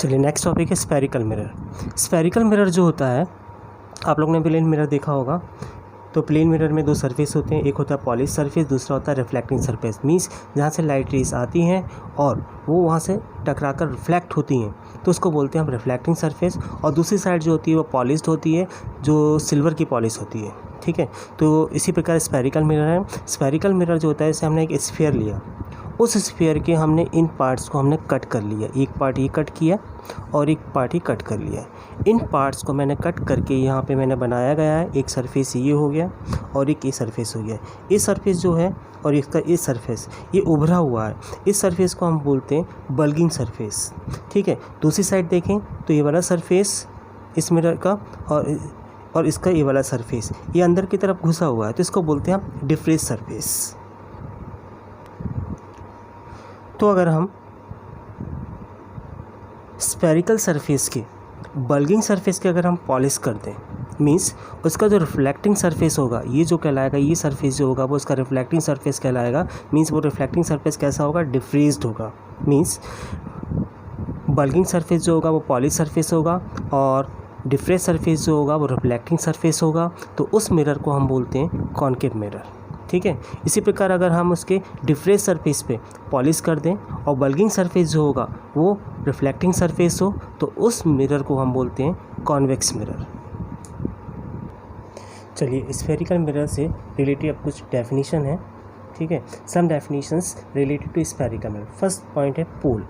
चलिए next topic है spherical mirror. Spherical mirror जो होता है, आप लोगों ने प्लेन मिरर देखा होगा। तो प्लेन मिरर में दो सरफेस होते हैं, एक होता है पॉलिश सरफेस, दूसरा होता है रिफ्लेक्टिंग सरफेस। मीन्स जहाँ से लाइट रेज आती हैं और वो वहाँ से टकरा कर रिफ्लेक्ट होती हैं तो उसको बोलते हैं हम रिफ्लेक्टिंग सरफेस। और दूसरी साइड जो होती है वो पॉलिश्ड होती है, जो सिल्वर की पॉलिश होती है। ठीक है, तो इसी प्रकार स्फेरिकल मिरर है। स्फेरिकल मिरर जो होता है, जैसे हमने एक स्फीयर लिया, उस स्फीयर के हमने इन पार्ट्स को हमने कट कर लिया, एक पार्ट ये कट किया और एक पार्ट ही कट कर लिया। इन पार्ट्स को मैंने कट करके यहाँ पे मैंने बनाया गया है। एक सरफेस ये हो गया और एक ये सरफेस हो गया। ये सरफेस जो है और इसका ये सरफेस ये उभरा हुआ है, इस सरफेस को हम बोलते हैं बल्गिंग सरफेस। ठीक है, दूसरी साइड देखें तो ये वाला सरफेस इस मिरर का और इसका ये वाला सरफेस ये अंदर की तरफ घुसा हुआ है, तो इसको बोलते हैं हम डिफ्रेज सरफेस। तो अगर हम स्फेरिकल सरफेस के बल्गिंग सरफेस के अगर हम पॉलिश कर दें, मीन्स उसका जो रिफ्लेक्टिंग सरफेस होगा ये जो कहलाएगा, ये सरफेस जो होगा वो उसका रिफ्लेक्टिंग सरफेस कहलाएगा। मीन्स वो रिफ्लेक्टिंग सरफेस कैसा होगा, डिफ्रेज्ड होगा। मीन्स बल्गिंग सरफेस जो होगा वो पॉलिश सरफेस होगा और डिफ्रेज सरफेस जो होगा वो रिफ्लेक्टिंग सरफेस होगा। तो उस मिरर को हम बोलते हैं कॉनकेव मिरर। ठीक है, इसी प्रकार अगर हम उसके डिफ्रेज सरफेस पे पॉलिश कर दें और बल्गिंग सरफेस जो होगा वो रिफ्लेक्टिंग सरफेस हो तो उस मिरर को हम बोलते हैं कॉन्वेक्स मिरर। चलिए स्फेरिकल मिरर से रिलेटेड अब कुछ डेफिनेशन है। ठीक है, some definitions related to spherical mirror. First point है पोल।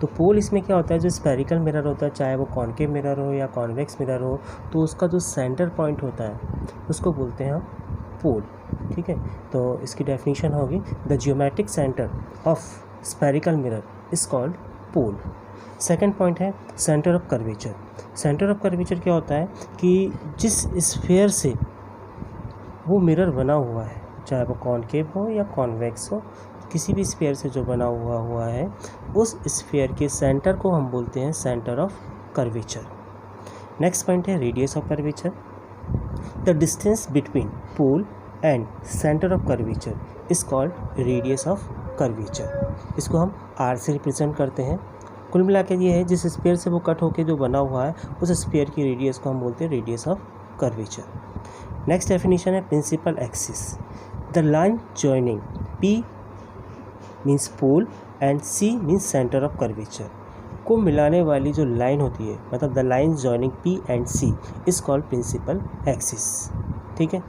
तो पोल इसमें क्या होता है, जो स्फेरिकल मिरर होता है, चाहे वो कॉनकेव मिरर हो या कॉन्वेक्स मिरर हो, तो उसका जो सेंटर पॉइंट होता है उसको बोलते हैं हम पोल। ठीक है, तो इसकी डेफिनेशन होगी the geometric centre of spherical mirror is called pole. Second point है centre of curvature. Centre of curvature क्या होता है कि जिस स्फीयर से वो मिरर बना हुआ है, चाहे वो कॉनकेव हो या कॉन्वेक्स हो, किसी भी स्फीयर से जो बना हुआ है उस स्फीयर के सेंटर को हम बोलते हैं centre of curvature. Next point है radius of curvature. The distance between pole and centre of curvature is called radius of curvature. इसको हम आर से रिप्रेजेंट करते हैं। कुल मिला के ये है, जिस स्फीयर से वो कट होके जो बना हुआ है उस स्फीयर की रेडियस को हम बोलते हैं radius of curvature. Next definition है principal axis. The line joining P means pole and C means centre of curvature को मिलाने वाली जो लाइन होती है, मतलब the line joining P and C is called principal axis. ठीक है,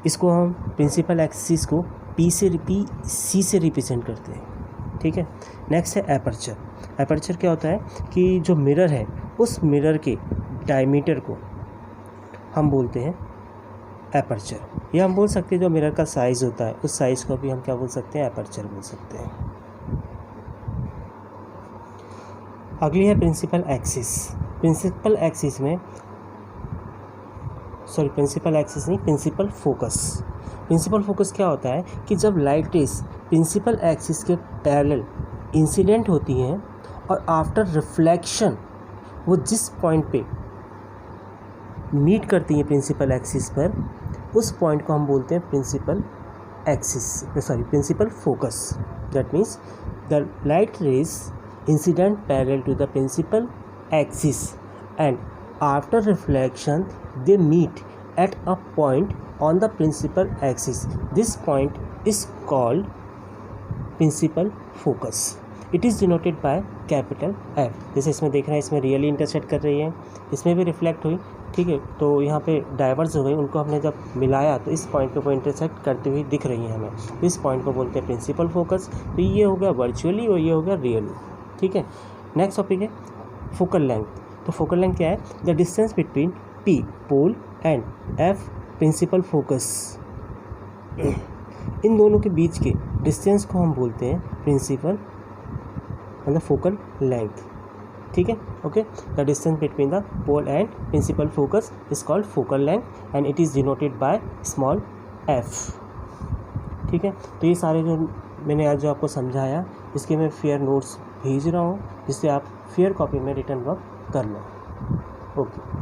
इसको हम प्रिंसिपल एक्सिस को पी सी से रिप्रेजेंट करते हैं। ठीक है, नेक्स्ट है एपर्चर। एपर्चर क्या होता है कि जो मिरर है उस मिरर के डायमीटर को हम बोलते हैं एपर्चर। या हम बोल सकते हैं जो मिरर का साइज़ होता है उस साइज़ को भी हम क्या बोल सकते हैं, एपर्चर बोल सकते हैं। अगली है प्रिंसिपल एक्सिस। प्रिंसिपल एक्सिस में प्रिंसिपल फोकस। प्रिंसिपल फोकस क्या होता है कि जब लाइट रेज प्रिंसिपल एक्सिस के पैरेलल इंसिडेंट होती हैं और आफ्टर रिफ्लेक्शन वो जिस पॉइंट पे मीट करती हैं प्रिंसिपल एक्सिस पर, उस पॉइंट को हम बोलते हैं principal focus. That means the light rays incident parallel to the principal axis and after reflection they meet at a point on the principal axis. This point is called principal focus. It is denoted by capital F. जैसे इसमें देख रहे हैं, इसमें really intersect कर रही है, इसमें भी रिफ्लेक्ट हुई। ठीक है, तो यहाँ पे डाइवर्स हो गई, उनको हमने जब मिलाया तो इस पॉइंट पे वो इंटरसेक्ट करती हुई दिख रही है हमें, तो इस पॉइंट को बोलते हैं प्रिंसिपल फोकस। तो ये हो गया वर्चुअली और ये हो गया रियली। ठीक है, नेक्स्ट टॉपिक है फोकल लेंथ। तो फोकल लेंथ क्या है, the distance between P pole and F principal focus. इन दोनों के बीच के डिस्टेंस को हम बोलते हैं प्रिंसिपल मतलब फोकल लेंथ। ठीक है, okay. The distance between the pole and principal focus is called focal length and it is denoted by small f। ठीक है, तो ये सारे जो मैंने आज जो आपको समझाया इसके मैं फेयर नोट्स भेज रहा हूँ, जिससे आप फेयर कॉपी में रिटर्न वर्क कर लो। ओके।